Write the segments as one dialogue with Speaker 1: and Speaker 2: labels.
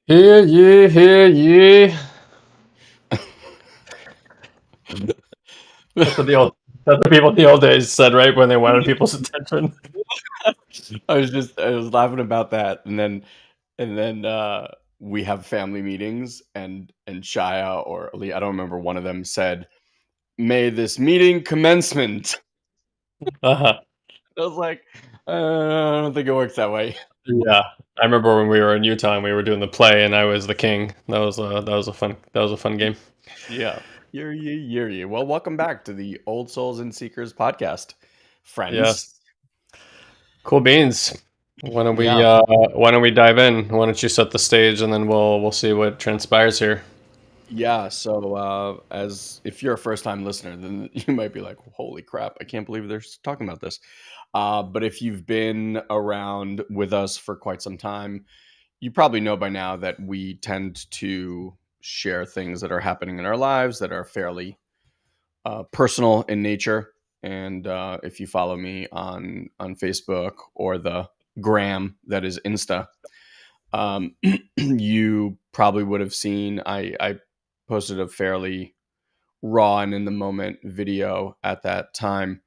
Speaker 1: Hear ye, hear ye. That's what the old that's what people in the old days said, right? When they wanted people's attention.
Speaker 2: I was laughing about that, and then we have family meetings, and Shia or Ali, I don't remember, one of them said, "May this meeting commencement."
Speaker 1: Uh-huh.
Speaker 2: I was like, I don't think it works that way.
Speaker 1: Yeah. I remember when we were in Utah and we were doing the play and I was the king. That was a fun game.
Speaker 2: Yeah, hear ye. Well, welcome back to the Old Souls and Seekers podcast, friends.
Speaker 1: Yes. Cool beans. Why don't we
Speaker 2: Yeah,
Speaker 1: uh why don't we dive in? Why don't you set the stage and then we'll see what transpires here.
Speaker 2: yeah. So, as if you're a first time listener, then you might be like, "Holy crap! I can't believe they're talking about this." But if you've been around with us for quite some time, you probably know by now that we tend to share things that are happening in our lives that are fairly personal in nature. And if you follow me on Facebook or the gram that is Insta, you probably would have seen I posted a fairly raw and in the moment video at that time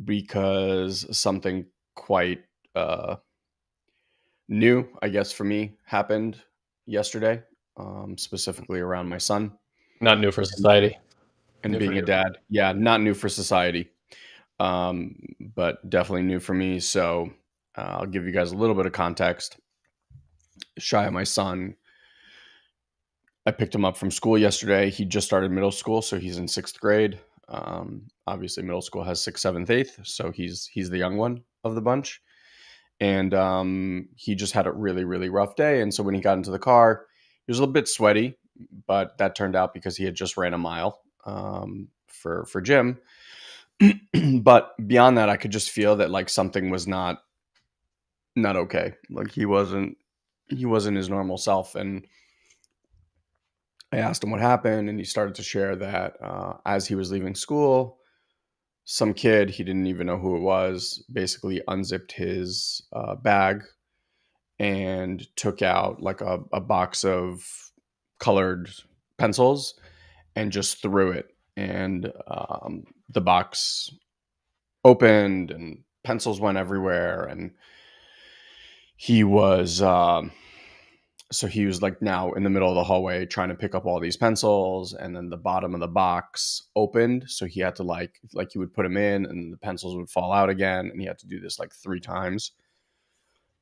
Speaker 2: because something quite uh, new, I guess, for me happened yesterday, specifically around my son
Speaker 1: Not new for
Speaker 2: and,
Speaker 1: society.
Speaker 2: and
Speaker 1: New for
Speaker 2: being a
Speaker 1: you.
Speaker 2: dad. Yeah, not new for society, but definitely new for me. So I'll give you guys a little bit of context. Shia, my son, I picked him up from school yesterday. He just started middle school, so he's in sixth grade. Obviously, middle school has sixth, seventh, eighth, so he's the young one of the bunch. And he just had a really really rough day. And so when he got into the car, he was a little bit sweaty, but that turned out because he had just ran a mile for gym. But beyond that, I could just feel that like something was not okay. Like he wasn't his normal self. And I asked him what happened, and he started to share that as he was leaving school, some kid, he didn't even know who it was, basically unzipped his bag and took out like a box of colored pencils and just threw it. And the box opened and pencils went everywhere. And he was so he was like now in the middle of the hallway trying to pick up all these pencils, and then the bottom of the box opened, so he had to like he would put them in and the pencils would fall out again, and he had to do this like three times.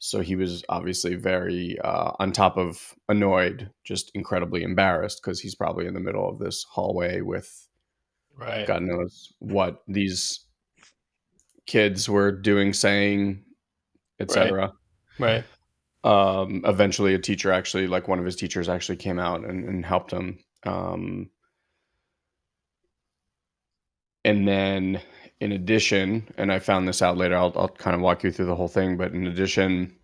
Speaker 2: So he was obviously very on top of annoyed, just incredibly embarrassed because he's probably in the middle of this hallway with
Speaker 1: Right.
Speaker 2: God knows what these kids were doing, saying,
Speaker 1: Right.
Speaker 2: etc.
Speaker 1: Right.
Speaker 2: Eventually a teacher, actually like one of his teachers, actually came out and helped him. And then in addition, and I found this out later, I'll kind of walk you through the whole thing, but in addition,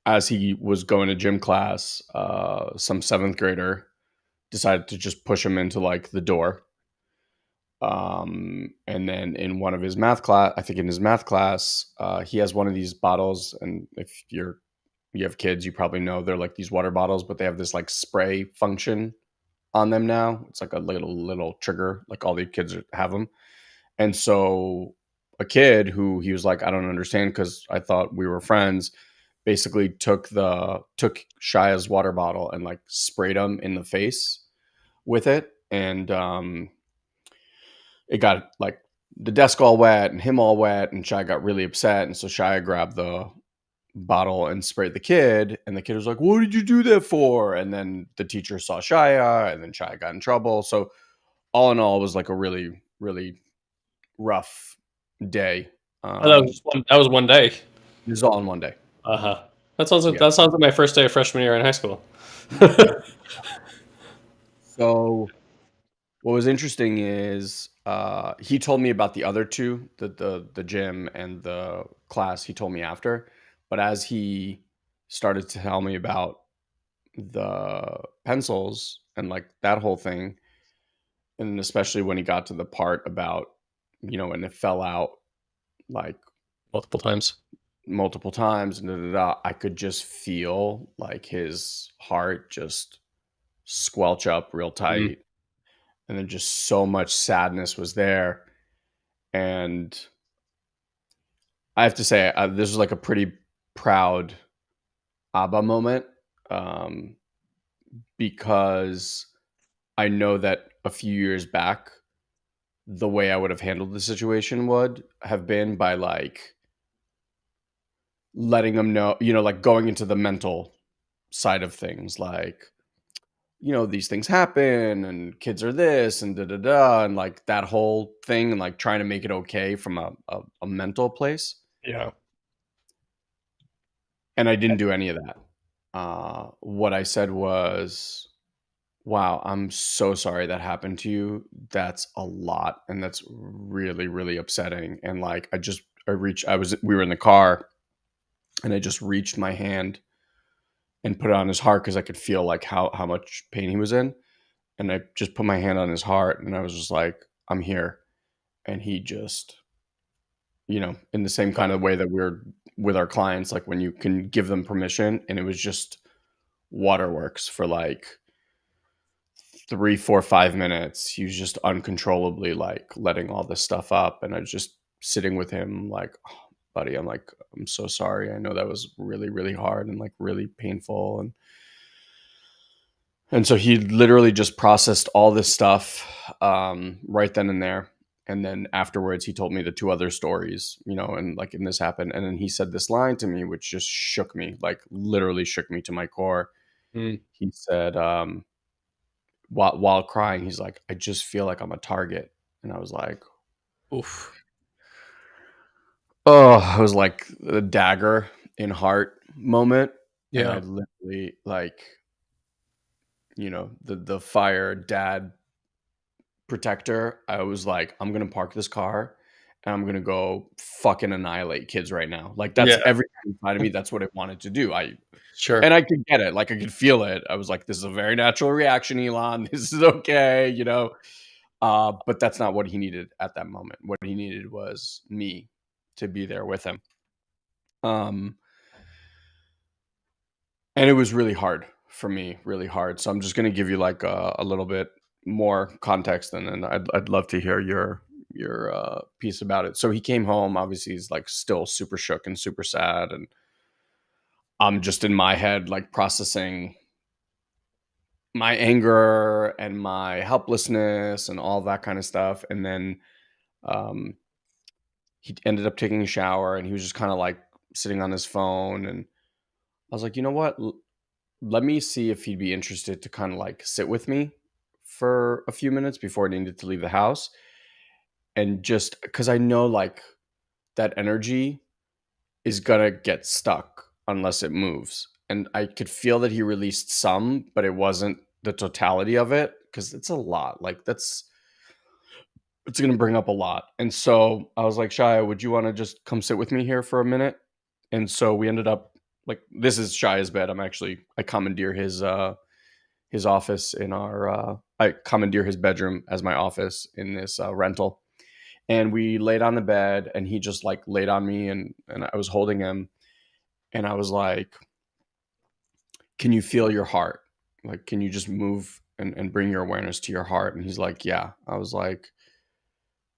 Speaker 2: as he was going to gym class, some seventh grader decided to just push him into like the door. And then in one of his math class, I think in his math class, he has one of these bottles. And if you have kids, you probably know they're like these water bottles, but they have this like spray function on them now. It's like a little trigger, like all the kids have them. And so a kid who he was like, I don't understand because I thought we were friends, basically took Shia's water bottle and like sprayed him in the face with it. And it got like the desk all wet and him all wet, and Shia got really upset. And so Shia grabbed the bottle and sprayed the kid, and the kid was like, "What did you do that for?" And then the teacher saw Shia, and then Shia got in trouble. So all in all, it was like a really really rough day.
Speaker 1: Oh, that was one day.
Speaker 2: It was all in one day.
Speaker 1: Uh-huh. That sounds like my first day of freshman year in high school.
Speaker 2: So what was interesting is he told me about the other two, the gym and the class. He told me after, but as he started to tell me about the pencils and like that whole thing, and especially when he got to the part about when it fell out, like
Speaker 1: Multiple times.
Speaker 2: multiple times, and I could just feel like his heart just squelch up real
Speaker 1: Mm.
Speaker 2: tight, and then just so much sadness was there. And I have to say, this was like a pretty proud Abba moment, um, because I know that a few years back, the way I would have handled the situation would have been by like letting them know, like going into the mental side of things, like, these things happen and kids are this and da da da, and like that whole thing, and like trying to make it okay from a mental place.
Speaker 1: Yeah.
Speaker 2: And I didn't do any of that. What I said was, wow, I'm so sorry that happened to you. That's a lot. And that's really, really upsetting. And like, we were in the car, and I just reached my hand and put it on his heart because I could feel like how much pain he was in. And I just put my hand on his heart, and I was just like, I'm here. And he just, in the same kind of way that we're with our clients, like when you can give them permission, and it was just waterworks for like 3, 4, 5 minutes. He was just uncontrollably like letting all this stuff up. And I was just sitting with him like, oh, buddy, I'm like, I'm so sorry. I know that was really, really hard and like really painful. And so he literally just processed all this stuff, right then and there. And then afterwards, he told me the two other stories, and like, and this happened. And then he said this line to me, which just shook me, like literally shook me to my core.
Speaker 1: Mm.
Speaker 2: He said, while crying, he's like, I just feel like I'm a target. And I was like,
Speaker 1: Oof.
Speaker 2: oh, it was like the dagger in heart moment. And I
Speaker 1: Yeah.
Speaker 2: literally like, the fire dad protector. I was like, I'm gonna park this car and I'm gonna go fucking annihilate kids right now. Like that's
Speaker 1: Yeah.
Speaker 2: everything inside of me. That's what I wanted to do.
Speaker 1: Sure.
Speaker 2: And I could get it. Like I could feel it. I was like, this is a very natural reaction, Elon. This is okay. But that's not what he needed at that moment. What he needed was me to be there with him. Um, and it was really hard for me, really hard. So I'm just going to give you like a little bit more context, and then I'd love to hear your piece about it. So he came home. Obviously, he's like still super shook and super sad, and I'm just in my head like processing my anger and my helplessness and all that kind of stuff. And then um, he ended up taking a shower, and he was just kind of like sitting on his phone. And I was like, you know what? Let me see if he'd be interested to kind of like sit with me for a few minutes before I needed to leave the house. And just because I know like that energy is gonna get stuck unless it moves. And I could feel that he released some, but it wasn't the totality of it because it's a lot. Like it's gonna bring up a lot. And so I was like, Shia, would you want to just come sit with me here for a minute? And so we ended up like, this is Shia's bed. I commandeer his office in our I commandeer his bedroom as my office in this rental. And we laid on the bed, and he just like laid on me, and I was holding him, and I was like, can you feel your heart? Like, can you just move and bring your awareness to your heart? And he's like, yeah. I was like,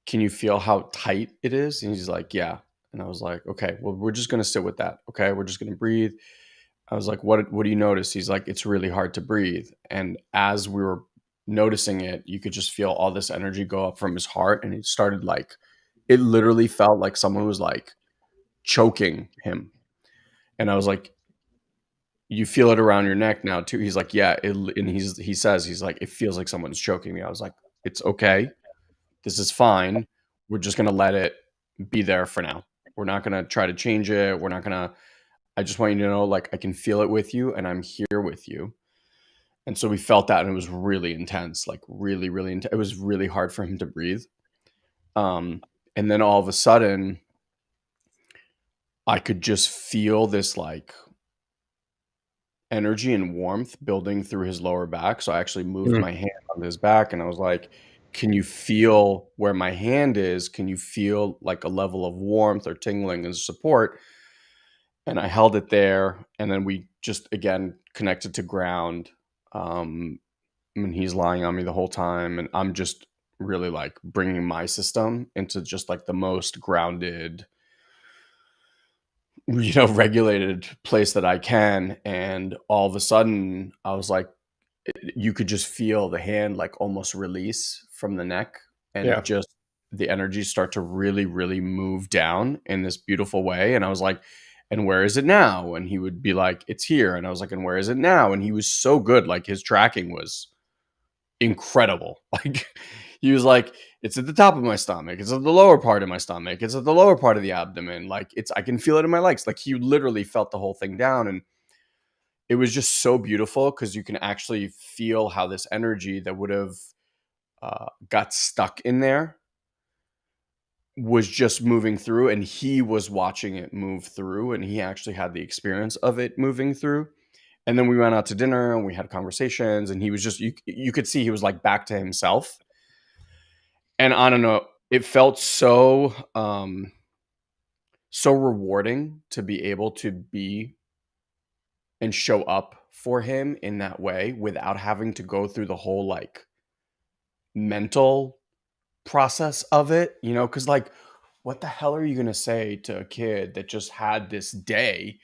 Speaker 2: can you feel how tight it is? And he's like, yeah. And I was like, okay, well, we're just gonna sit with that. Okay, we're just gonna breathe. I was like, what do you notice? He's like, it's really hard to breathe. And as we were noticing it, you could just feel all this energy go up from his heart. And it started like, it literally felt like someone was like choking him. And I was like, you feel it around your neck now too. He's like, yeah. And he says, he's like, it feels like someone's choking me. I was like, it's okay. This is fine. We're just going to let it be there for now. We're not going to try to change it. We're not going to, I just want you to know, like, I can feel it with you, and I'm here with you. And so we felt that, and it was really intense, like really, really intense. It was really hard for him to breathe. Um, and then all of a sudden, I could just feel this like energy and warmth building through his lower back. So I actually moved
Speaker 1: Mm.
Speaker 2: my hand on his back, and I was like, can you feel where my hand is? Can you feel like a level of warmth or tingling and support? and I held it there, and then we just again connected to ground. And he's lying on me the whole time, and I'm just really like bringing my system into just like the most grounded, regulated place that I can. And all of a sudden, I was like, you could just feel the hand like almost release from the neck, and
Speaker 1: Yeah.
Speaker 2: just the energy start to really, really move down in this beautiful way. And I was like, and where is it now? And he would be like, it's here. And I was like, and where is it now? And he was so good. Like his tracking was incredible. Like he was like, it's at the top of my stomach, it's at the lower part of my stomach, it's at the lower part of the abdomen, like it's, I can feel it in my legs. Like he literally felt the whole thing down. And it was just so beautiful because you can actually feel how this energy that would have got stuck in there was just moving through, and he was watching it move through, and he actually had the experience of it moving through. And then we went out to dinner and we had conversations, and he was just, you could see he was like back to himself. And I don't know, it felt so so rewarding to be able to be and show up for him in that way without having to go through the whole like mental process of it, because like, what the hell are you going to say to a kid that just had this day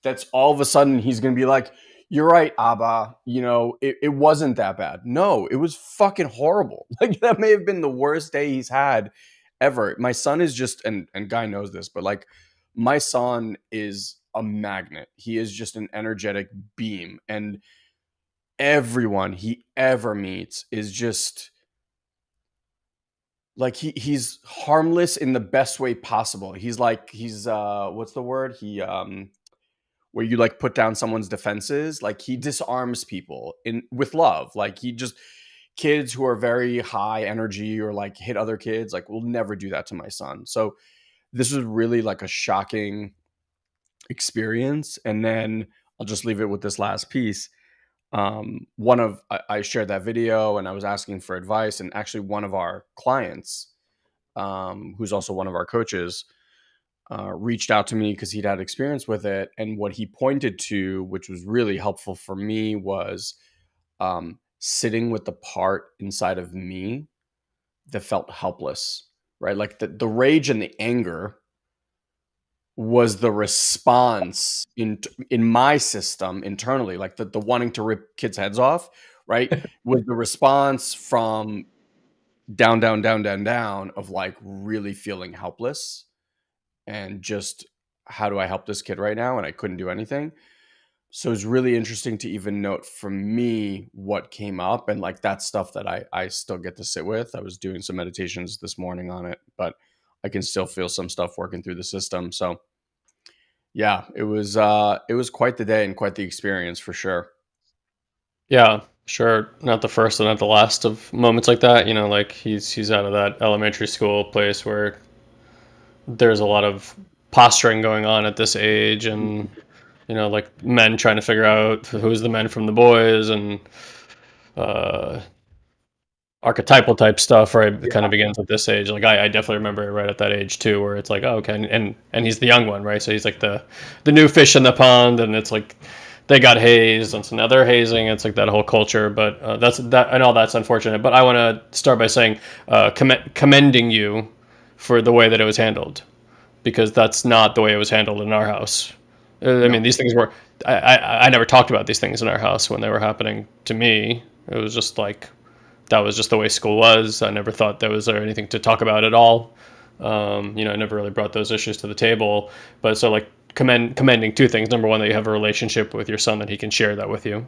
Speaker 2: that's all of a sudden he's going to be like, you're right, Abba, it wasn't that bad. No, it was fucking horrible. Like that may have been the worst day he's had ever. My son is just, and Guy knows this, but like my son is a magnet. He is just an energetic beam, and everyone he ever meets is just like he's harmless in the best way possible. He's like, he's what's the word? He where you like put down someone's defenses, like he disarms people in with love. Like he just, kids who are very high energy or like hit other kids, like will never do that to my son. So this was really like a shocking experience. And then I'll just leave it with this last piece. I shared that video and I was asking for advice, and actually one of our clients, who's also one of our coaches, reached out to me because he'd had experience with it. And what he pointed to, which was really helpful for me, was sitting with the part inside of me that felt helpless, right? Like the rage and the anger was the response in my system internally, like the wanting to rip kids' heads off, right? Was the response from down, down, down, down, down of like really feeling helpless and just, how do I help this kid right now? And I couldn't do anything. So it's really interesting to even note from me what came up, and like that stuff that I still get to sit with. I was doing some meditations this morning on it, but I can still feel some stuff working through the system. So yeah, it was quite the day and quite the experience for sure.
Speaker 1: Yeah, sure. Not the first and not the last of moments like that. Like he's out of that elementary school place where there's a lot of posturing going on at this age, and like men trying to figure out who's the men from the boys, and uh archetypal type stuff, right? It kind
Speaker 2: Yeah.
Speaker 1: of begins at this age. Like I definitely remember it right at that age too, where it's like, oh, okay, and he's the young one, right? So he's like the new fish in the pond, and it's like they got hazed, and so now they're hazing. It's like that whole culture, but that's that. I know that's unfortunate, but I want to start by saying, commending you for the way that it was handled, because that's not the way it was handled in our house. I
Speaker 2: No.
Speaker 1: mean, these things were. I never talked about these things in our house when they were happening to me. It was just like that was just the way school was. I never thought there was anything to talk about at all. I never really brought those issues to the table. But so like commending two things. Number one, that you have a relationship with your son, that he can share that with you,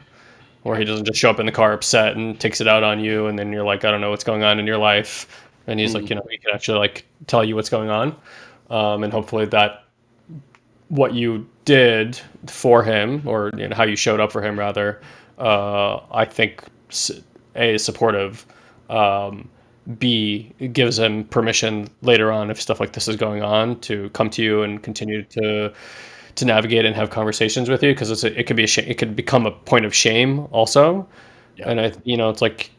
Speaker 1: or
Speaker 2: Yeah.
Speaker 1: he doesn't just show up in the car upset and takes it out on you, and then you're like, I don't know what's going on in your life, and he's like,
Speaker 2: Mhm.
Speaker 1: he can actually like tell you what's going on, and hopefully that what you did for him, or how you showed up for him rather, I think A, is supportive, um, B, gives him permission later on, if stuff like this is going on, to come to you and continue to navigate and have conversations with you, because it could be it could become a point of shame also.
Speaker 2: Yeah.
Speaker 1: And it's like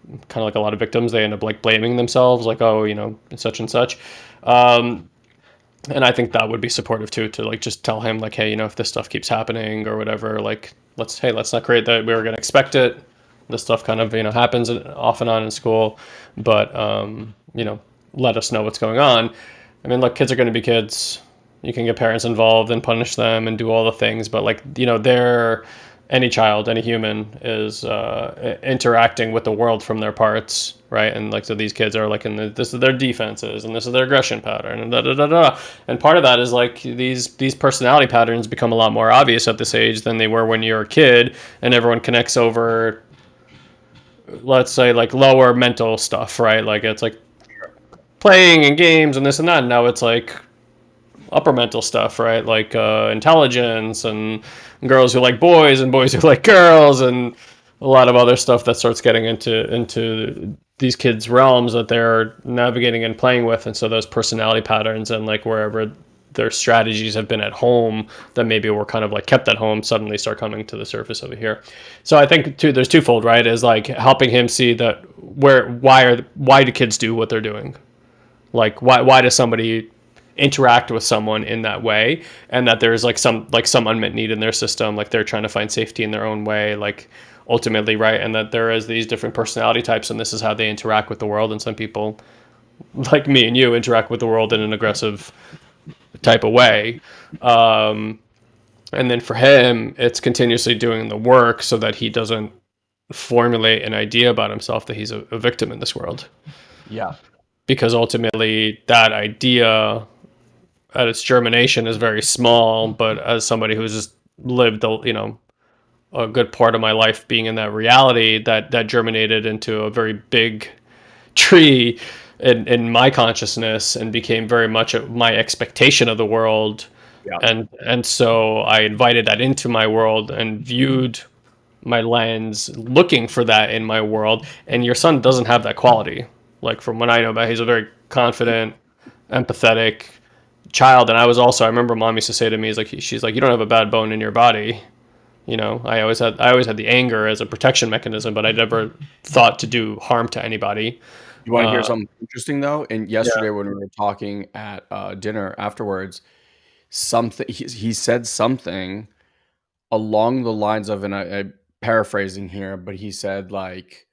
Speaker 1: kind of like a lot of victims, they end up like blaming themselves, like, oh, it's such and such. um, And I think that would be supportive too, to like just tell him like, hey, if this stuff keeps happening or whatever, like let's not create that we were going to expect it. This stuff kind of happens off and on in school, but let us know what's going on. I mean, look, kids are going to be kids. You can get parents involved and punish them and do all the things, but like they're any child, any human is interacting with the world from their parts, right? And like so, these kids are like this is their defenses and this is their aggression pattern and da da da da. And part of that is like these personality patterns become a lot more obvious at this age than they were when you're a kid, and everyone connects over, let's say, like lower mental stuff, right? Like it's like playing and games and this and that. And now it's like upper mental stuff, right? Like intelligence and girls who like boys and boys who like girls and a lot of other stuff that starts getting into these kids' realms that they're navigating and playing with. And so those personality patterns and like wherever their strategies have been at home that maybe were kind of like kept at home suddenly start coming to the surface over here. So I think there's twofold, right? Is like helping him see that why do kids do what they're doing? Like why does somebody interact with someone in that way, and that there's like some unmet need in their system, like they're trying to find safety in their own way, like ultimately, right? And that there is these different personality types and this is how they interact with the world, and some people like me and you interact with the world in an aggressive type of way, and then for him it's continuously doing the work so that he doesn't formulate an idea about himself that he's a victim in this world.
Speaker 2: Yeah.
Speaker 1: Because ultimately that idea at its germination is very small, but as somebody who's just lived a good part of my life being in that reality, that germinated into a very big tree in my consciousness and became very much my expectation of the world.
Speaker 2: Yeah.
Speaker 1: And so I invited that into my world and viewed my lens looking for that in my world. And your son doesn't have that quality. Like from what I know about, he's a very confident, empathetic child. And I remember mom used to say to me, she's like, you don't have a bad bone in your body. I always had the anger as a protection mechanism, but I never thought to do harm to anybody.
Speaker 2: You want to hear something interesting though? And yesterday
Speaker 1: Yeah.
Speaker 2: when we were talking at dinner afterwards, he said something along the lines of, and I'm paraphrasing here, but he said like,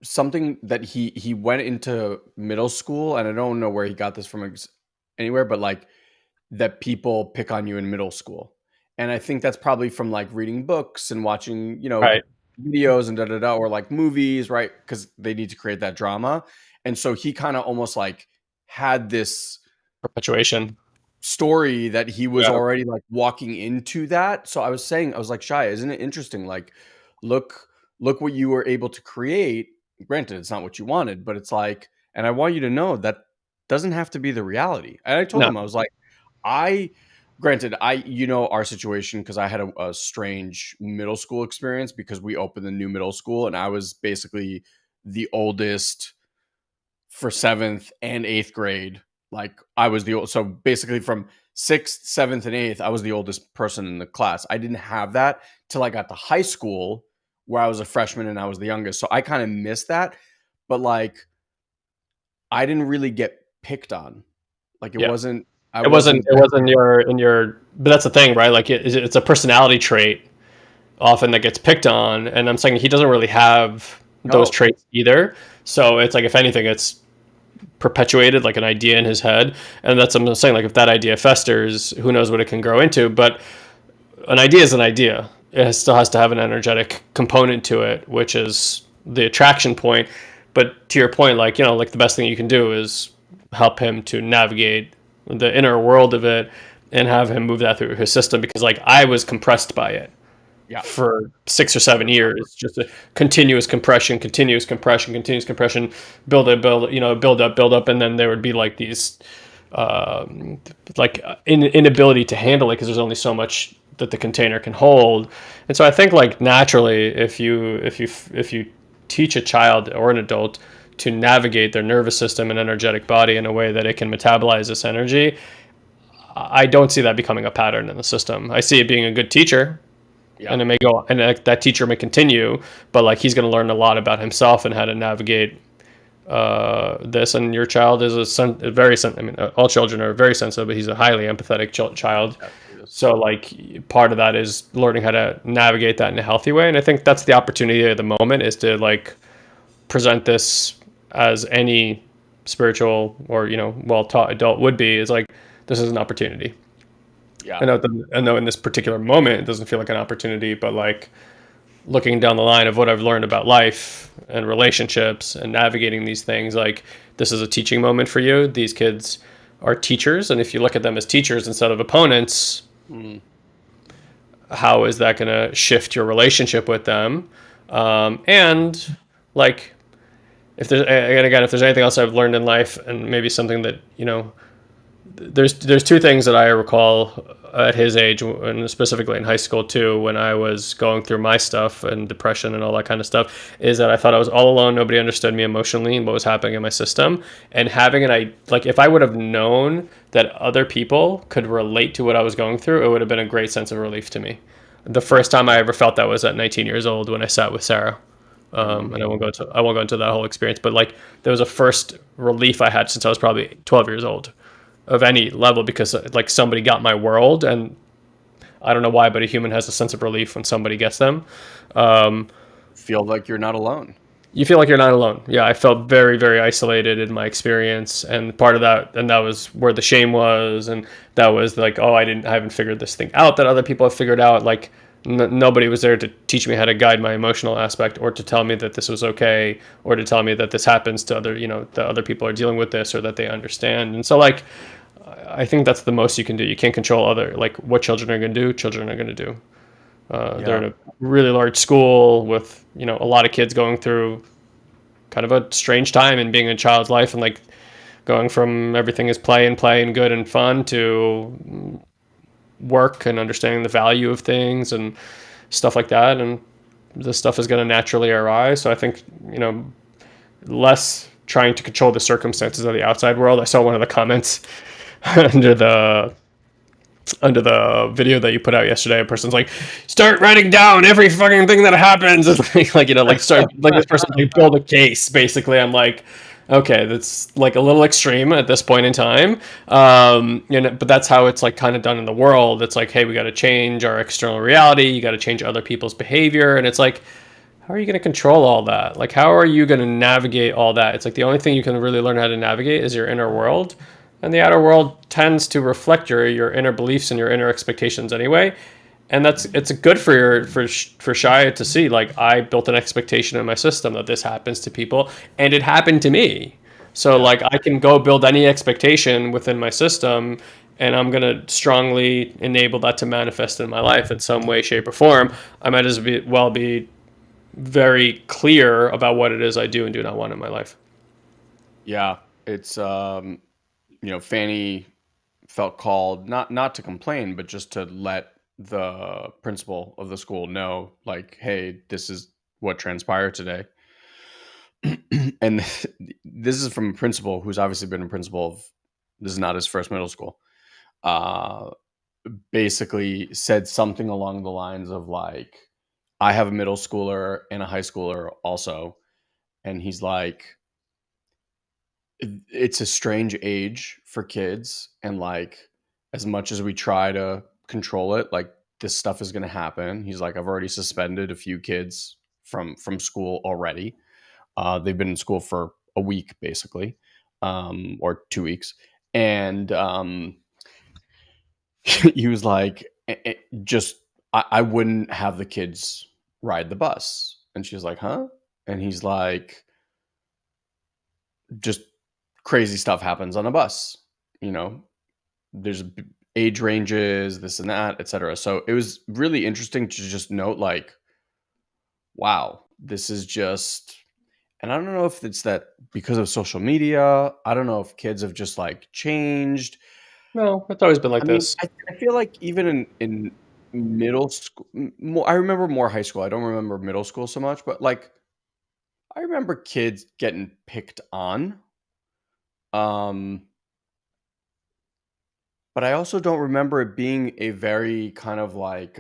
Speaker 2: something that he went into middle school, and I don't know where he got this from anywhere, but like that people pick on you in middle school. And I think that's probably from like reading books and watching,
Speaker 1: Right.
Speaker 2: videos and da da da, or like movies, right? Because they need to create that drama. And so he kind of almost like had this
Speaker 1: Perpetuation.
Speaker 2: story that he was
Speaker 1: Yeah.
Speaker 2: already like walking into that. So I was like, Shai, isn't it interesting? Like, look what you were able to create. Granted, it's not what you wanted, but it's like, and I want you to know that doesn't have to be the reality. And I told
Speaker 1: No.
Speaker 2: him, I was like, granted, our situation, because I had a strange middle school experience because we opened the new middle school and I was basically the oldest for 7th and 8th grade. Like I was so basically from 6th, 7th, and 8th, I was the oldest person in the class. I didn't have that till I got to high school where I was a freshman and I was the youngest. So I kind of missed that. But like, I didn't really get picked on. Like it
Speaker 1: Yeah.
Speaker 2: wasn't,
Speaker 1: It wasn't but that's the thing, right? Like it's a personality trait often that gets picked on. And I'm saying he doesn't really have those
Speaker 2: no,
Speaker 1: traits either. So it's like, if anything, it's perpetuated like an idea in his head. And that's what I'm saying. Like if that idea festers, who knows what it can grow into, but an idea is an idea. It still has to have an energetic component to it, which is the attraction point. But to your point, like, like the best thing you can do is help him to navigate the inner world of it and have him move that through his system, because like I was compressed by it
Speaker 2: yeah,
Speaker 1: for 6 or 7 years, just a continuous compression, build up, and then there would be like these inability to handle it because there's only so much that the container can hold. And so I think like naturally, if you teach a child or an adult to navigate their nervous system and energetic body in a way that it can metabolize this energy, I don't see that becoming a pattern in the system. I see it being a good teacher.
Speaker 2: yeah.
Speaker 1: And it may go, and that teacher may continue, but like he's going to learn a lot about himself and how to navigate this, and your child is a very I mean, all children are very sensitive, but he's a highly empathetic child.
Speaker 2: Yeah, yes.
Speaker 1: So like part of that is learning how to navigate that in a healthy way, and I think that's the opportunity at the moment is to like present this as any spiritual or well taught adult would be, is like this is an opportunity.
Speaker 2: Yeah.
Speaker 1: I know in this particular moment it doesn't feel like an opportunity, but like looking down the line of what I've learned about life and relationships and navigating these things, like this is a teaching moment for you. These kids are teachers, and if you look at them as teachers instead of opponents,
Speaker 2: Mm.
Speaker 1: how is that going to shift your relationship with them? And like if there's again, if there's anything else I've learned in life, and maybe something that there's two things that I recall at his age, and specifically in high school too, when I was going through my stuff and depression and all that kind of stuff, is that I thought I was all alone. Nobody understood me emotionally and what was happening in my system. And having like if I would have known that other people could relate to what I was going through, it would have been a great sense of relief to me. The
Speaker 2: Yeah.
Speaker 1: first time I ever felt that was at 19 years old when I sat with Sarah.
Speaker 2: I remember.
Speaker 1: And I won't go into that whole experience, but like there was a first relief I had since I was probably 12 years old of any level, because like somebody got my world, and I don't know why, but a human has a sense of relief when somebody gets them. Um,
Speaker 2: Feel like you're not alone.
Speaker 1: you feel like you're not alone. Yeah, I felt very, very isolated in my experience, and part of that, and that was where the shame was, and that was like, oh, I haven't figured this thing out that other people have figured out. Like, nobody was there to teach me how to guide my emotional aspect, or to tell me that this was okay, or to tell me that this happens to other, that other people are dealing with this, or that they understand. And so, like, I think that's the most you can do. You can't control like what children are going to do. Children are going to do. They're
Speaker 2: Yeah.
Speaker 1: in a really large school with a lot of kids going through kind of a strange time in being a child's life, and like going from everything is play and good and fun to work and understanding the value of things and stuff like that. And this stuff is going to naturally arise. So I think less trying to control the circumstances of the outside world. I saw one of the comments under the video that you put out yesterday. A person's like, start writing down every fucking thing that happens. It's like start like this person like build a case. Basically, I'm like, okay, that's like a little extreme at this point in time. But that's how it's like kind of done in the world. It's like, hey, we got to change our external reality. You got to change other people's behavior, and it's like, how are you going to control all that? Like, how are you going to navigate all that? It's like the only thing you can really learn how to navigate is your inner world. And the outer world tends to reflect your inner beliefs and your inner expectations anyway. And it's good for for Shia to see, like, I built an expectation in my system that this happens to people, and it happened to me. So
Speaker 2: Yeah.
Speaker 1: like I can go build any expectation within my system, and I'm gonna strongly enable that to manifest in my life in some way, shape, or form. I might well be very clear about what it is I do and do not want in my life.
Speaker 2: Yeah. It's Fanny felt called not to complain, but just to let the principal of the school know, like, hey, this is what transpired today. And this is from a principal who's obviously been a principal of, this is not his first middle school. Uh Basically said something along the lines of like, I have a middle schooler and a high schooler also, and he's like, it's a strange age for kids, and like, as much as we try to control it, like, this stuff is going to happen. He's like, I've already suspended a few kids from school already. They've been in school for a week basically, or 2 weeks. And he was like, just I wouldn't have the kids ride the bus. And she was like, huh? And he's like, just crazy stuff happens on a bus. You know, there's age ranges, this and that, etc. So it was really interesting to just note, like, wow, this is just, and I don't know if it's that because of social media. I don't know if kids have just like changed.
Speaker 1: No, it's always been like
Speaker 2: I mean,
Speaker 1: this.
Speaker 2: I feel like even in middle school, more, I remember more high school. I don't remember middle school so much, but like I remember kids getting picked on. Um, but I also don't remember it being a very kind of like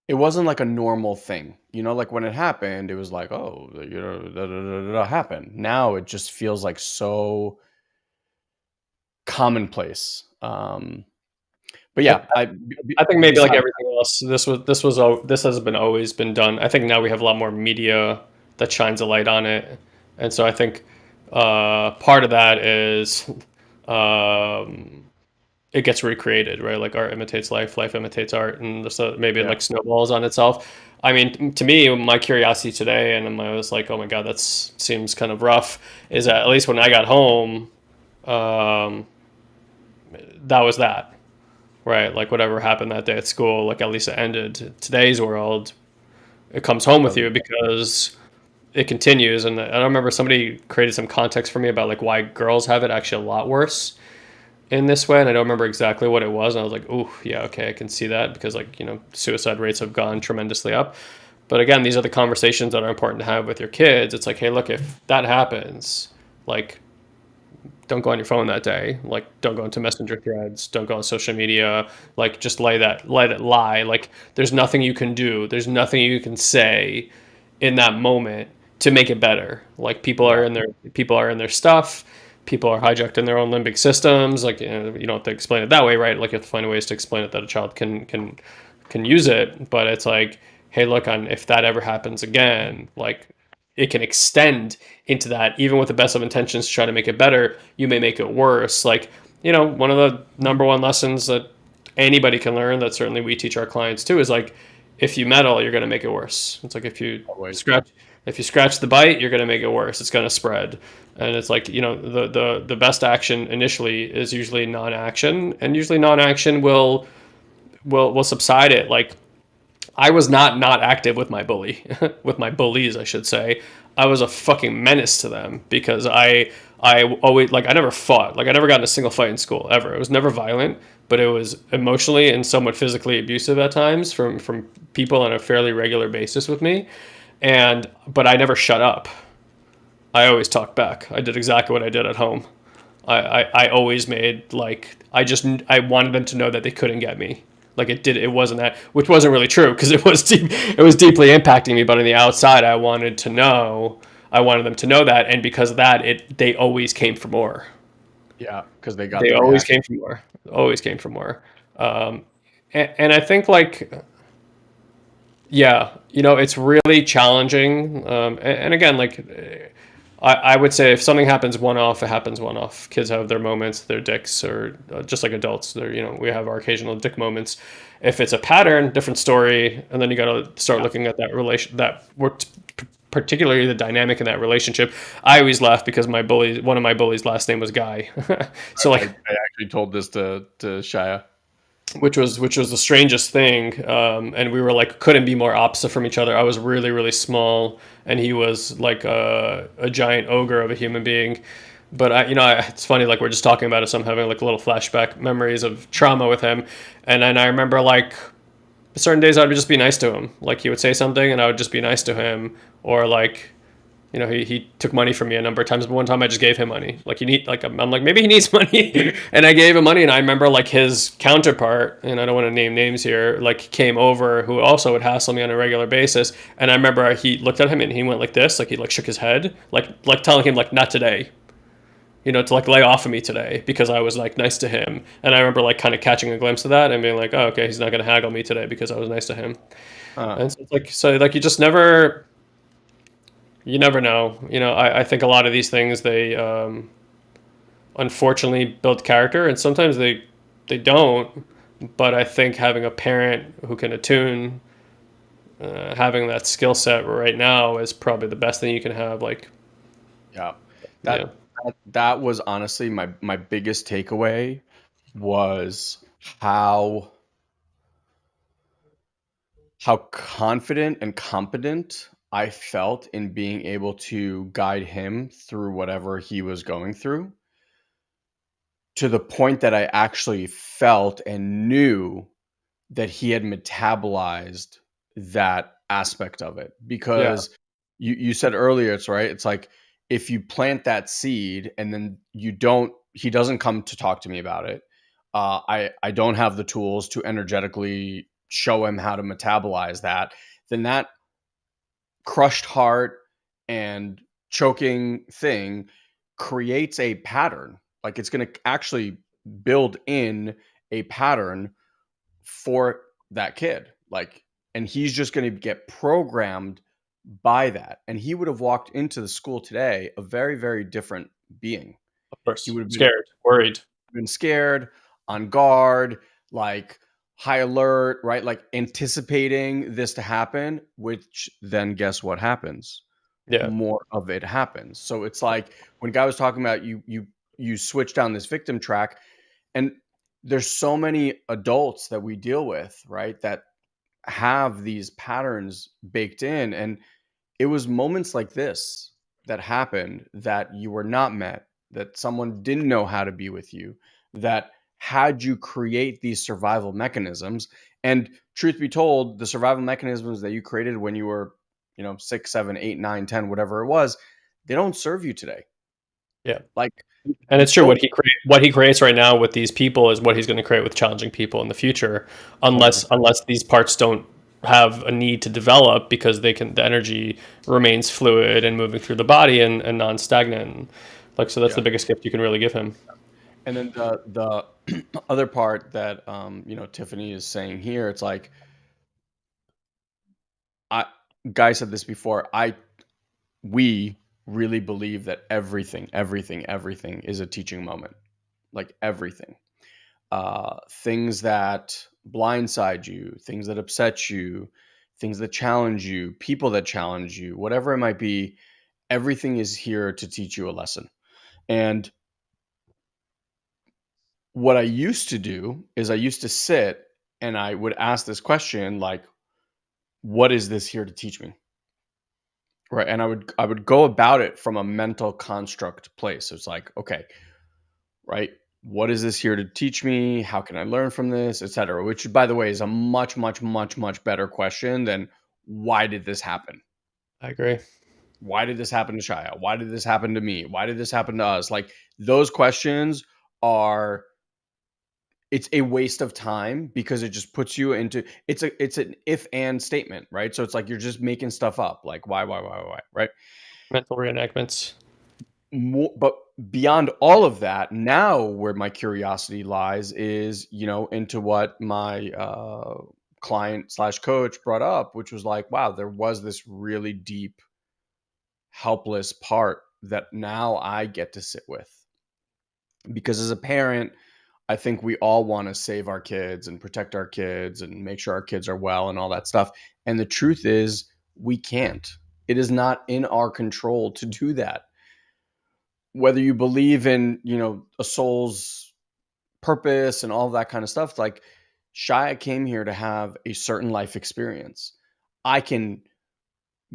Speaker 2: it wasn't like a normal thing. You know, like when it happened, it was like, oh, you know, da, da, da, da, da, happened. Now it just feels like so commonplace. But
Speaker 1: I,
Speaker 2: yeah,
Speaker 1: I think maybe like
Speaker 2: besides,
Speaker 1: everything else, this has been always been done. I think now we have a lot more media that shines a light on it, and so I think part of that is um, it gets recreated, right? Like art imitates life, life imitates art, and so maybe it
Speaker 2: yeah,
Speaker 1: like snowballs on itself. I mean, to me, my curiosity today, and I was like, oh my god, that seems kind of rough. Is that at least when I got home, um, that was that, right? Like whatever happened that day at school, like at least it ended. Today's world, it comes home with you
Speaker 2: doesn't.
Speaker 1: because it continues. And I remember somebody created some context for me about like why girls have it actually a lot worse in this way, and I don't remember exactly what it was. And I was like, "Oh, yeah, okay, I can see that," because like suicide rates have gone tremendously up. But again, these are the conversations that are important to have with your kids. It's like, hey, look, if that happens, like, don't go on your phone that day. Like, don't go into messenger threads. Don't go on social media. Like, just let it lie. Like, there's nothing you can do. There's nothing you can say in that moment to make it better. Like,
Speaker 2: Yeah,
Speaker 1: people are in their stuff. People are hijacked in their own limbic systems. Like, you don't have to explain it that way, right? Like, you have to find ways to explain it that a child can use it. But it's like, hey, look, on if that ever happens again, like it can extend into that. Even with the best of intentions to try to make it better, you may make it worse. Like, one of the number one lessons that anybody can learn, that certainly we teach our clients too, is like, if you meddle, you're going to make it worse. It's like
Speaker 2: always.
Speaker 1: if you scratch the bite, you're going to make it worse. It's going to spread. And it's like, the best action initially is usually non-action, and usually non-action will subside it. Like, I was not active with my bully, with my bullies, I should say. I was a fucking menace to them because I always, like, I never fought. Like, I never got in a single fight in school ever. It was never violent, but it was emotionally and somewhat physically abusive at times from people on a fairly regular basis with me. But I never shut up. I always talked back. I did exactly what I did at home. I always made, like, I wanted them to know that they couldn't get me. Like, it wasn't that, which wasn't really true because it was deeply impacting me. But on the outside, I wanted them to know that, and because of that, they always came for more.
Speaker 2: Yeah, because they got
Speaker 1: They
Speaker 2: the
Speaker 1: always
Speaker 2: reaction.
Speaker 1: came for more. Always came for more. Um, and I think, like, yeah, it's really challenging. And again, like, I would say if something happens one off, it happens one off. Kids have their moments, their dicks, or just like adults, we have our occasional dick moments. If it's a pattern, different story, and then you got to start
Speaker 2: Yeah,
Speaker 1: looking at that relation, that worked, particularly the dynamic in that relationship. I always laugh because one of my bullies' last name was Guy, so
Speaker 2: I
Speaker 1: like,
Speaker 2: actually told this to Shia.
Speaker 1: which was the strangest thing. And we were like couldn't be more opposite from each other. I was really really small, and he was like a giant ogre of a human being. But it's funny. Like, we're just talking about it, so I'm having like little flashback memories of trauma with him, and then I remember like certain days I would just be nice to him. Like, he would say something, and I would just be nice to him, or like he took money from me a number of times, but one time I just gave him money. Like, I'm like, maybe he needs money. And I gave him money. And I remember like his counterpart, and I don't want to name names here, like, came over, who also would hassle me on a regular basis. And I remember he looked at him and he went like this, like he like shook his head, like telling him like, not today, to like lay off of me today because I was like nice to him. And I remember like kind of catching a glimpse of that and being like, oh, okay, he's not going to haggle me today because I was nice to him.
Speaker 2: Uh,
Speaker 1: And so it's like, you just never, you never know. I think a lot of these things, they unfortunately build character, and sometimes they don't. But I think having a parent who can attune, having that skill set right now is probably the best thing you can have. Like,
Speaker 2: yeah,
Speaker 1: yeah,
Speaker 2: that was honestly my biggest takeaway was how how confident and competent I felt in being able to guide him through whatever he was going through, to the point that I actually felt and knew that he had metabolized that aspect of it.
Speaker 1: yeah,
Speaker 2: Because you said earlier, it's right. It's like if you plant that seed and then he doesn't come to talk to me about it. I don't have the tools to energetically show him how to metabolize that, then that crushed heart and choking thing creates a pattern. Like it's going to actually build in a pattern for that kid. Like, and he's just going to get programmed by that. And he would have walked into the school today a very, very different being.
Speaker 1: Of
Speaker 2: He
Speaker 1: course,
Speaker 2: would have
Speaker 1: scared, worried.
Speaker 2: been scared, on guard, like high alert, right? Like anticipating this to happen, which then guess what happens?
Speaker 1: Yeah,
Speaker 2: More of it happens. So it's like when Guy was talking about you switch down this victim track, and there's so many adults that we deal with, right? That have these patterns baked in. And it was moments like this that happened that you were not met, that someone didn't know how to be with you, that had you create these survival mechanisms. And truth be told, the survival mechanisms that you created when you were, 6, 7, 8, 9, 10, whatever it was, they don't serve you today.
Speaker 1: yeah.
Speaker 2: Like
Speaker 1: And
Speaker 2: you
Speaker 1: it's true.
Speaker 2: still
Speaker 1: What he creates right now with these people is what he's going to create with challenging people in the future, unless
Speaker 2: 100%.
Speaker 1: these parts don't have a need to develop because the energy remains fluid and moving through the body and non-stagnant. Like, so that's
Speaker 2: Yeah.
Speaker 1: the biggest gift you can really give him.
Speaker 2: And then the other part that Tiffany is saying here, it's like I Guy said this before. We really believe that everything is a teaching moment. Like everything. Things that blindside you, things that upset you, things that challenge you, people that challenge you, whatever it might be, everything is here to teach you a lesson. And what I used to do is I used to sit and I would ask this question like, what is this here to teach me? Right. And I would go about it from a mental construct place. So it's like, okay, right, what is this here to teach me? How can I learn from this, etc.? Which, by the way, is a much, much, much, much better question than why did this happen?
Speaker 1: I agree.
Speaker 2: Why did this happen to Shia? Why did this happen to me? Why did this happen to us? Like those questions are, it's a waste of time because it just puts you into, it's an if and statement, right? So it's like you're just making stuff up, like why, right?
Speaker 1: Mental reenactments.
Speaker 2: More, but beyond all of that, now where my curiosity lies is, into what my client slash coach brought up, which was like, wow, there was this really deep, helpless part that now I get to sit with. Because as a parent, I think we all want to save our kids and protect our kids and make sure our kids are well and all that stuff. And the truth is, we can't. It is not in our control to do that. Whether you believe in, a soul's purpose and all of that kind of stuff, like Shia came here to have a certain life experience. I can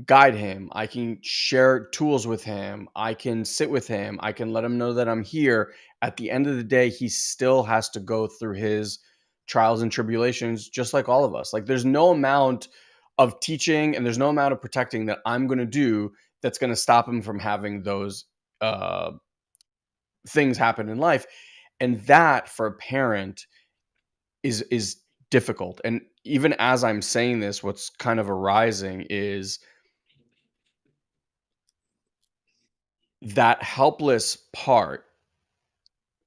Speaker 2: guide him. I can share tools with him. I can sit with him. I can let him know that I'm here. At the end of the day, he still has to go through his trials and tribulations, just like all of us. Like there's no amount of teaching and there's no amount of protecting that I'm going to do that's going to stop him from having those uh, things happen in life. And that for a parent is difficult. And even as I'm saying this, what's kind of arising is that helpless part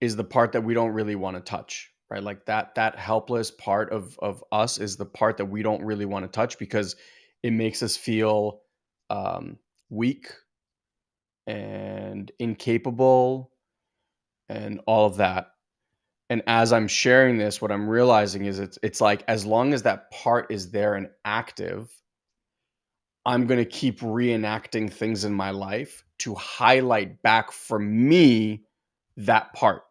Speaker 2: is the part that we don't really want to touch, right? Like that helpless part of us is the part that we don't really want to touch because it makes us feel um, weak and incapable and all of that. And as I'm sharing this, what I'm realizing is it's like as long as that part is there and active, I'm going to keep reenacting things in my life to highlight back for me that part.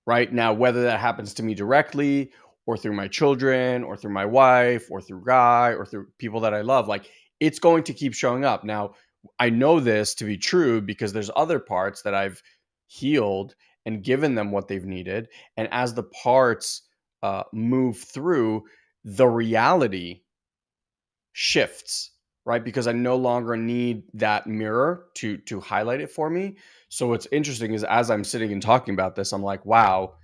Speaker 2: Right now, whether that happens to me directly or through my children or through my wife or through Guy or through people that I love, like it's going to keep showing up. Now, I know this to be true because there's other parts that I've healed and given them what they've needed. And as the parts move through, the reality shifts, right? Because I no longer need that mirror to highlight it for me. So what's interesting is as I'm sitting and talking about this, I'm like, wow,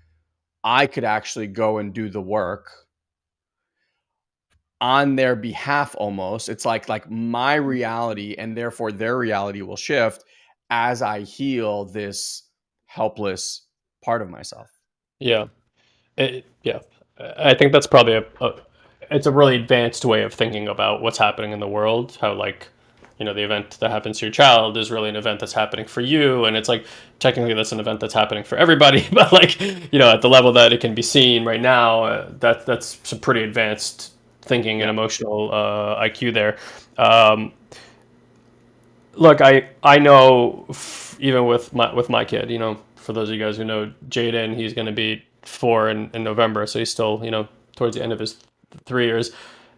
Speaker 2: I could actually go and do the work on their behalf almost. It's like my reality, and therefore their reality will shift as I heal this helpless part of myself.
Speaker 1: Yeah. Yeah. I think that's probably it's a really advanced way of thinking about what's happening in the world. How like, the event that happens to your child is really an event that's happening for you, and it's like technically that's an event that's happening for everybody. But like, at the level that it can be seen right now, that's some pretty advanced thinking and emotional IQ there. Um, Look, I know even with my kid, for those of you guys who know Jaden, he's going to be 4 in November, so he's still towards the end of his 3 years,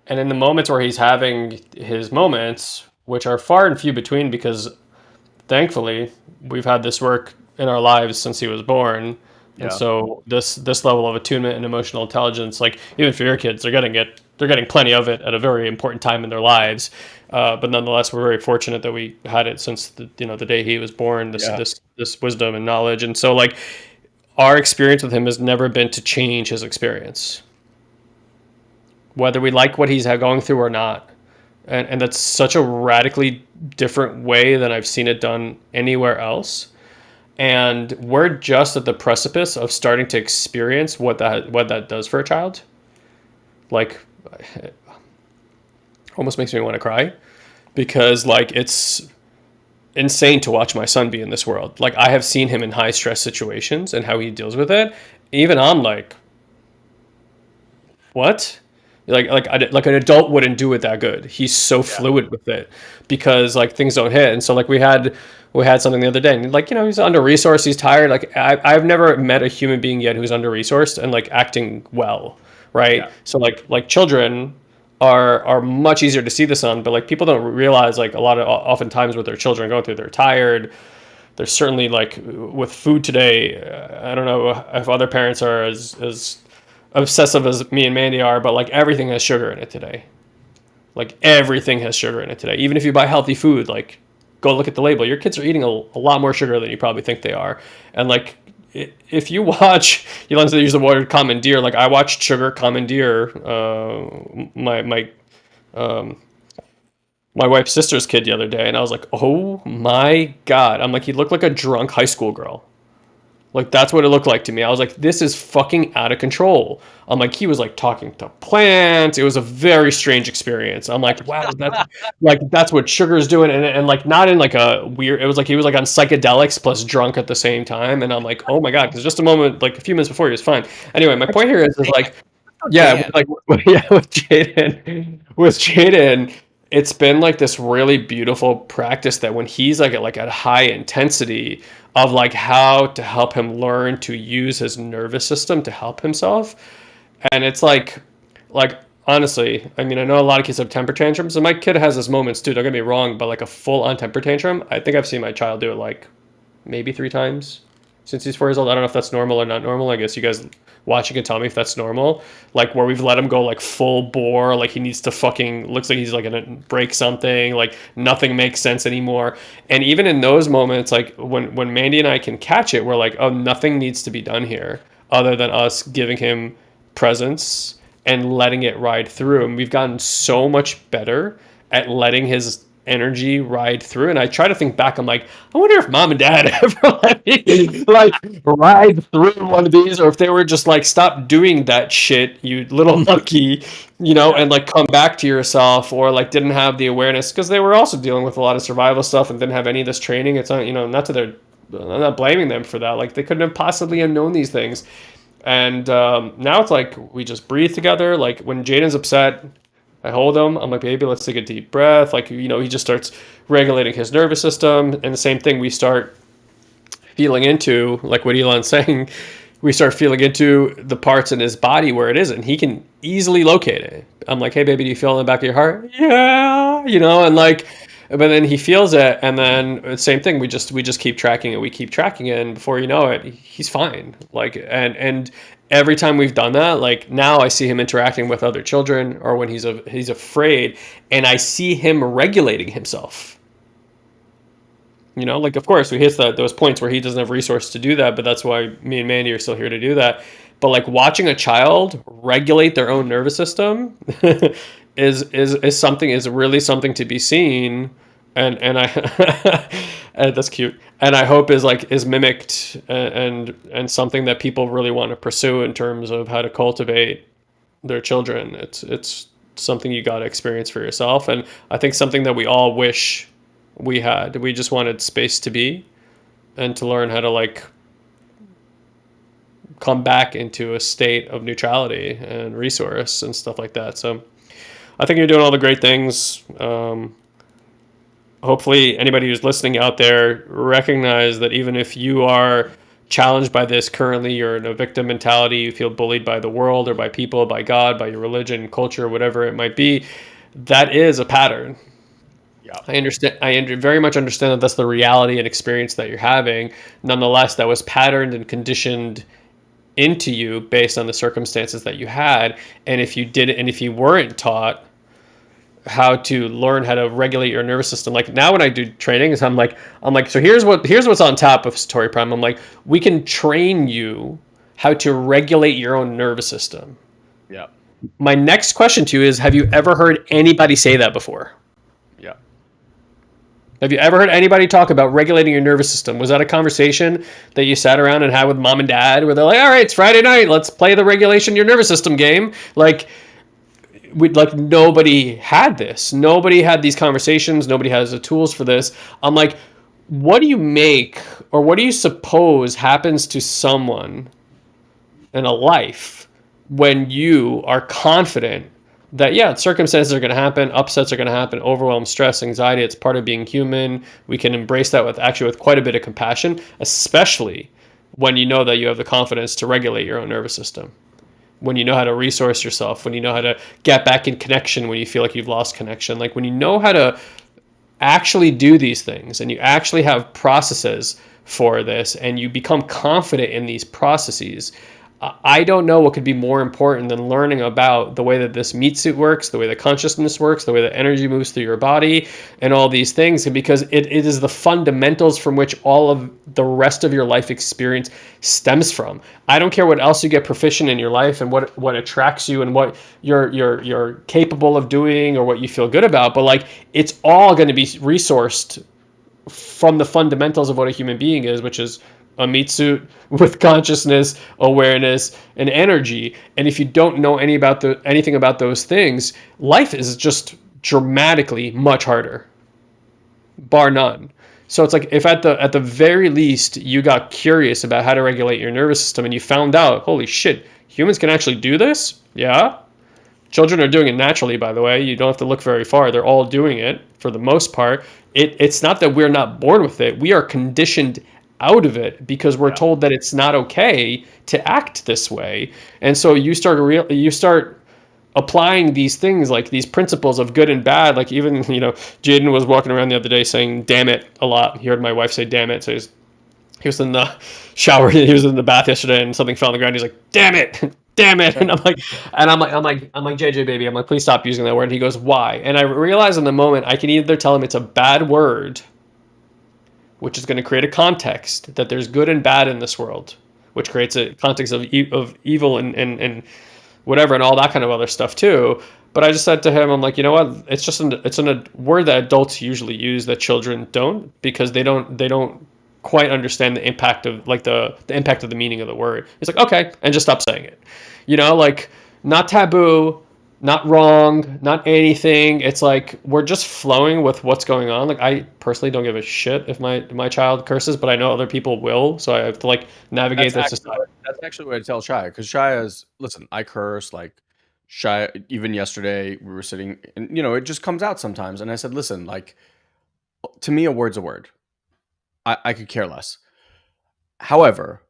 Speaker 1: and in the moments where he's having his moments, which are far and few between, because thankfully we've had this work in our lives since he was born. And so this level of attunement and emotional intelligence, like even for your kids, they're getting plenty of it at a very important time in their lives. But nonetheless, we're very fortunate that we had it since the day he was born. This wisdom and knowledge, and so like our experience with him has never been to change his experience, whether we like what he's going through or not. And that's such a radically different way than I've seen it done anywhere else. And we're just at the precipice of starting to experience what that does for a child. Like, it almost makes me want to cry, because like it's insane to watch my son be in this world. Like, I have seen him in high stress situations and how he deals with it. Even I'm like, what? Like an adult wouldn't do it that good. He's so fluid with it, because like things don't hit. And so like we had something the other day, and like he's under resourced, he's tired. Like I've never met a human being yet who's under resourced and like acting well, right? Yeah. So like children are much easier to see this on, but like people don't realize like oftentimes with their children going through, they're tired. There's certainly like with food today, I don't know if other parents are as obsessive as me and Mandy are, but like everything has sugar in it today. Like everything has sugar in it today. Even if you buy healthy food, like go look at the label. Your kids are eating a lot more sugar than you probably think they are. And like if you watch, you learn to use the word commandeer. Like I watched Sugar commandeer my wife's sister's kid the other day, and I was like, oh my God. I'm like, he looked like a drunk high school girl. Like, that's what it looked like to me. I was like, this is fucking out of control. I'm like, he was like talking to plants. It was a very strange experience. I'm like, wow, that's what sugar is doing. And like, not in like a weird, it was like, he was like on psychedelics plus drunk at the same time. And I'm like, oh my God, because just a moment, like a few minutes before he was fine. Anyway, my point here is like, yeah, like, yeah, with Jaden, it's been like this really beautiful practice that when he's like at high intensity of like how to help him learn to use his nervous system to help himself. And it's like honestly, I mean, I know a lot of kids have temper tantrums, and my kid has his moments too, don't get me wrong, but like a full on temper tantrum, I think I've seen my child do it like maybe 3 times since he's 4 years old. I don't know if that's normal or not normal. I guess you guys watching can tell me if that's normal. Like where we've let him go like full bore, like he needs to fucking, looks like he's like gonna break something, like nothing makes sense anymore. And even in those moments, like when Mandy and I can catch it, we're like, oh, nothing needs to be done here other than us giving him presence and letting it ride through. And we've gotten so much better at letting his energy ride through. And I try to think back, I'm like, I wonder if mom and dad ever let me like ride through one of these, or if they were just like, stop doing that shit, you little monkey, and like come back to yourself, or like didn't have the awareness, because they were also dealing with a lot of survival stuff and didn't have any of this training. It's not, not to their, I'm not blaming them for that. Like they couldn't have possibly have known these things. And now it's like we just breathe together. Like when Jaden's upset, I hold him. I'm like, baby, let's take a deep breath. Like, he just starts regulating his nervous system. And the same thing, we start feeling into, like what Elon's saying, we start feeling into the parts in his body where it isn't. He can easily locate it. I'm like, hey, baby, do you feel it in the back of your heart? Yeah. And like, but then he feels it. And then same thing, we just keep tracking it. We keep tracking it. And before you know it, he's fine. Like, and every time we've done that, like now I see him interacting with other children, or when he's afraid, and I see him regulating himself. Like of course we hit those points where he doesn't have resource to do that, but that's why me and Mandy are still here to do that. But like watching a child regulate their own nervous system is something, is really something to be seen, and I and that's cute, and I hope is mimicked, and something that people really want to pursue in terms of how to cultivate their children. It's something you got to experience for yourself, and I think something that we all wish we had. We just wanted space to be, and to learn how to come back into a state of neutrality and resource and stuff like that. So I think you're doing all the great things. Hopefully, anybody who's listening out there recognize that even if you are challenged by this currently, you're in a victim mentality, you feel bullied by the world or by people, by God, by your religion, culture, whatever it might be, that is a pattern.
Speaker 2: Yeah.
Speaker 1: I understand. Very much understand that that's the reality and experience that you're having. Nonetheless, that was patterned and conditioned into you based on the circumstances that you had. And if you did it, and if you weren't taught how to learn how to regulate your nervous system, like now when I do trainings, I'm like, so here's what's on top of Satori Prime. I'm like, we can train you how to regulate your own nervous system.
Speaker 2: Yeah.
Speaker 1: My next question to you is, have you ever heard anybody say that before?
Speaker 2: Yeah.
Speaker 1: Have you ever heard anybody talk about regulating your nervous system? Was that a conversation that you sat around and had with mom and dad, where they're like, all right, it's Friday night, let's play the regulation your nervous system game? Nobody had this. Nobody had these conversations. Nobody has the tools for this. I'm like, what do you make, or what do you suppose happens to someone in a life when you are confident that, yeah, circumstances are going to happen, upsets are going to happen, overwhelm, stress, anxiety, it's part of being human. We can embrace that with quite a bit of compassion, especially when you know that you have the confidence to regulate your own nervous system, when you know how to resource yourself, when you know how to get back in connection when you feel like you've lost connection, like when you know how to actually do these things and you actually have processes for this and you become confident in these processes. I don't know what could be more important than learning about the way that this meat suit works, the way that consciousness works, the way that energy moves through your body, and all these things, because it is the fundamentals from which all of the rest of your life experience stems from. I don't care what else you get proficient in your life and what attracts you and what you're capable of doing or what you feel good about, but like it's all going to be resourced from the fundamentals of what a human being is, which is a meat suit with consciousness, awareness, and energy. And if you don't know anything about those things, life is just dramatically much harder, bar none. So it's like, if at the very least you got curious about how to regulate your nervous system and you found out, holy shit, humans can actually do this? Yeah. Children are doing it naturally, by the way. You don't have to look very far. They're all doing it for the most part. It's not that we're not born with it. We are conditioned out of it because we're told that it's not okay to act this way. And so you start applying these things, like these principles of good and bad. Like, even, Jaden was walking around the other day saying "damn it" a lot. He heard my wife say "damn it," so he was in the shower. He was in the bath yesterday, and something fell on the ground. He's like, "Damn it, damn it!" And I'm like, JJ, baby, I'm like, please stop using that word. And he goes, "Why?" And I realize in the moment I can either tell him it's a bad word, which is going to create a context that there's good and bad in this world, which creates a context of evil and whatever and all that kind of other stuff too. But I just said to him, I'm like, you know what? It's a word that adults usually use that children don't, because they don't quite understand the impact of, like, the impact of the meaning of the word. He's like, okay, and just stop saying it. Like, not taboo, not wrong, not anything. It's like we're just flowing with what's going on. Like, I personally don't give a shit if my child curses, but I know other people will, so I have to navigate
Speaker 2: That's
Speaker 1: this.
Speaker 2: actually what I tell Shia, because Shia is, listen, I curse, like, Shia, even yesterday we were sitting and it just comes out sometimes. And I said, listen, like, to me, a word's a word. I could care less. However,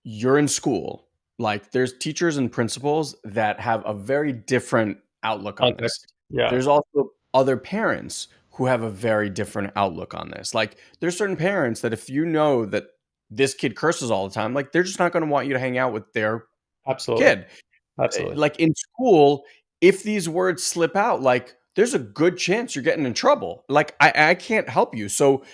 Speaker 2: you're in school. Like, there's teachers and principals that have a very different outlook on this.
Speaker 1: Context. Yeah.
Speaker 2: There's also other parents who have a very different outlook on this. Like, there's certain parents that if you know that this kid curses all the time, like, they're just not going to want you to hang out with their
Speaker 1: Absolutely.
Speaker 2: kid.
Speaker 1: Absolutely.
Speaker 2: Like, in school, if these words slip out, like, there's a good chance you're getting in trouble. Like, I can't help you. So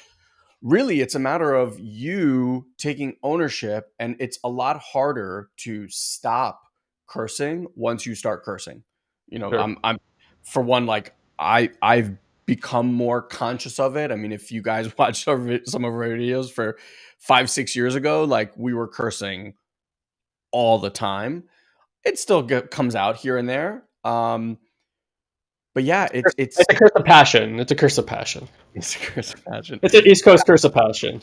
Speaker 2: really, it's a matter of you taking ownership, and it's a lot harder to stop cursing once you start cursing.
Speaker 1: Sure.
Speaker 2: I'm for one, like I've become more conscious of it. I mean, if you guys watched some of our videos for 5-6 years ago, like we were cursing all the time. It still comes out here and there. But yeah,
Speaker 1: It's a curse of passion. It's a curse of passion.
Speaker 2: it's a curse of passion.
Speaker 1: It's an East Coast curse of passion.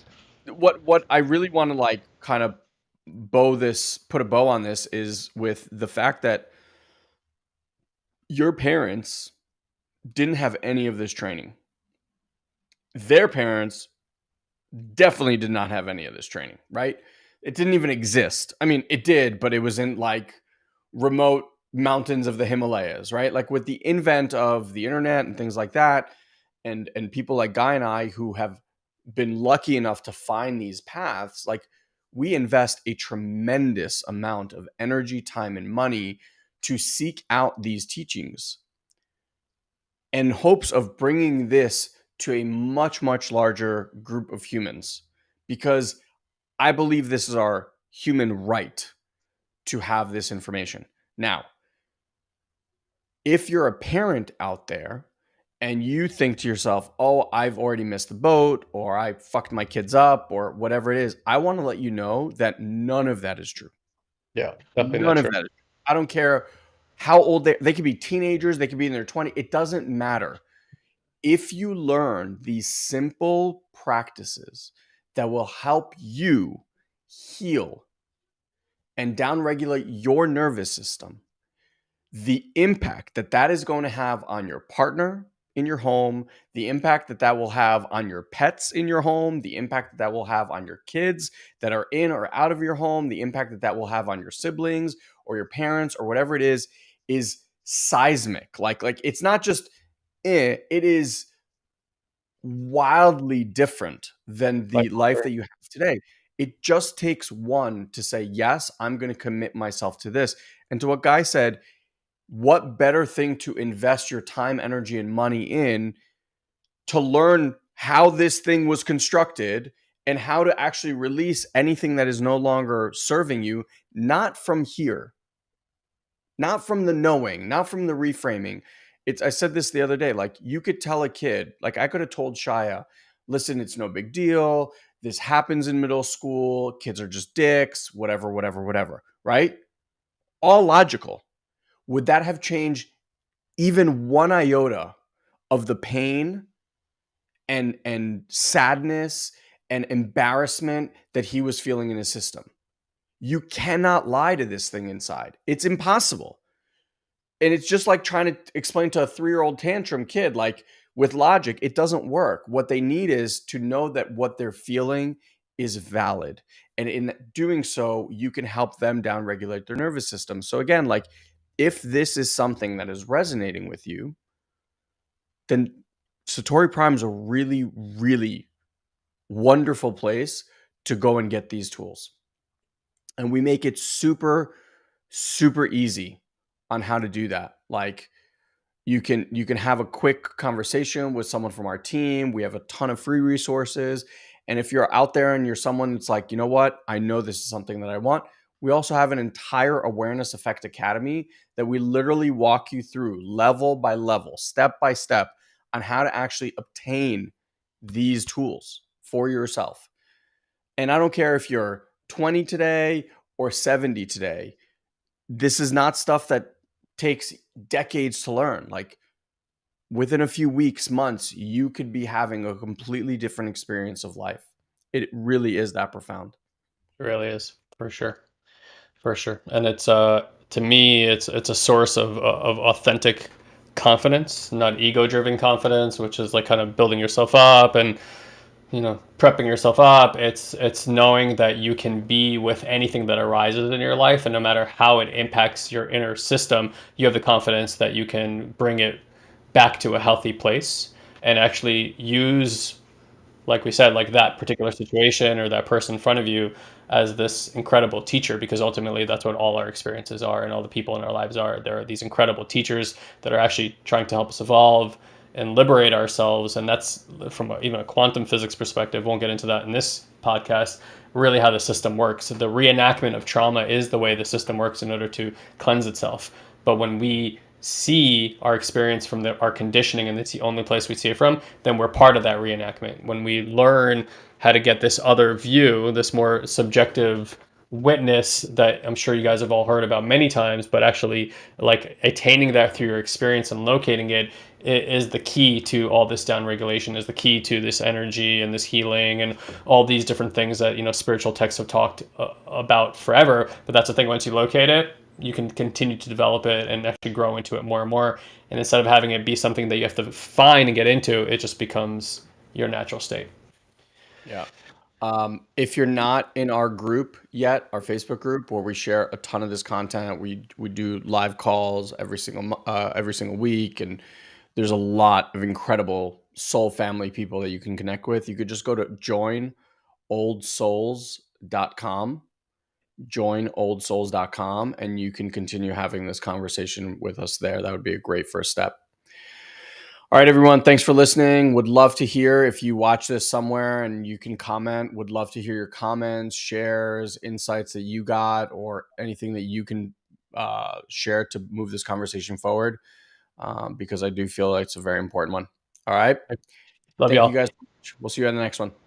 Speaker 2: What I really want to like kind of put a bow on this is with the fact that your parents didn't have any of this training. Their parents definitely did not have any of this training, right? It didn't even exist. I mean, it did, but it was in like remote mountains of the Himalayas, right? Like with the invent of the internet and things like that, and people like Guy and I who have been lucky enough to find these paths, like we invest a tremendous amount of energy, time, and money to seek out these teachings in hopes of bringing this to a much, much larger group of humans, because I believe this is our human right to have this information. Now, if you're a parent out there and you think to yourself, oh, I've already missed the boat, or I fucked my kids up, or whatever it is, I want to let you know that none of that is true.
Speaker 1: Yeah, definitely
Speaker 2: None
Speaker 1: not
Speaker 2: of
Speaker 1: true.
Speaker 2: that is true. I don't care how old they could be teenagers, they could be in their 20s. It doesn't matter. If you learn these simple practices that will help you heal and downregulate your nervous system, the impact that that is going to have on your partner in your home, the impact that that will have on your pets in your home, the impact that that will have on your kids that are in or out of your home, the impact that that will have on your siblings or your parents or whatever it is seismic. Like it's not just it is wildly different than the life that you have today. It just takes one to say, yes, I'm going to commit myself to this. And to what Guy said, what better thing to invest your time, energy, and money in to learn how this thing was constructed and how to actually release anything that is no longer serving you, not from here, not from the knowing, not from the reframing. I said this the other day, like you could tell a kid, like I could have told Shia, listen, it's no big deal. This happens in middle school. Kids are just dicks, whatever, right? All logical. Would that have changed even one iota of the pain and sadness and embarrassment that he was feeling in his system? You cannot lie to this thing inside. It's impossible. And it's just like trying to explain to a 3-year-old tantrum kid, like with logic, it doesn't work. What they need is to know that what they're feeling is valid. And in doing so, you can help them downregulate their nervous system. So again, like if this is something that is resonating with you, then Satori Prime is a really, really wonderful place to go and get these tools. And we make it super, super easy on how to do that. Like you can have a quick conversation with someone from our team. We have a ton of free resources. And if you're out there and you're someone that's like, you know what, I know this is something that I want, we also have an entire Awareness Effect Academy that we literally walk you through level by level, step by step on how to actually obtain these tools for yourself. And I don't care if you're 20 today or 70 today. This is not stuff that takes decades to learn. Like within a few weeks, months, you could be having a completely different experience of life. It really is that profound.
Speaker 1: It really is, for sure. For sure. And it's to me it's a source of authentic confidence, not ego-driven confidence, which is like kind of building yourself up and prepping yourself up. It's knowing that you can be with anything that arises in your life, and no matter how it impacts your inner system, you have the confidence that you can bring it back to a healthy place and actually use, like we said, like that particular situation or that person in front of you as this incredible teacher, because ultimately that's what all our experiences are and all the people in our lives are. There are these incredible teachers that are actually trying to help us evolve and liberate ourselves. And that's from even a quantum physics perspective. Won't get into that in this podcast, really how the system works. So the reenactment of trauma is the way the system works in order to cleanse itself. But when we see our experience from our conditioning and it's the only place we see it from, then we're part of that reenactment. When we learn how to get this other view, this more subjective witness that I'm sure you guys have all heard about many times, but actually like attaining that through your experience and locating it is the key to all this downregulation, is the key to this energy and this healing and all these different things that spiritual texts have talked about forever. But that's the thing, once you locate it, you can continue to develop it and actually grow into it more and more. And instead of having it be something that you have to find and get into, it just becomes your natural state.
Speaker 2: Yeah. If you're not in our group yet, our Facebook group where we share a ton of this content, we do live calls every single week, and there's a lot of incredible soul family people that you can connect with. You could just go to joinoldsouls.com, joinoldsouls.com, and you can continue having this conversation with us there. That would be a great first step. All right, everyone. Thanks for listening. Would love to hear if you watch this somewhere and you can comment. Would love to hear your comments, shares, insights that you got, or anything that you can share to move this conversation forward, because I do feel like it's a very important one. All right.
Speaker 1: Love
Speaker 2: Thank you
Speaker 1: y'all.
Speaker 2: guys. We'll see you on the next one.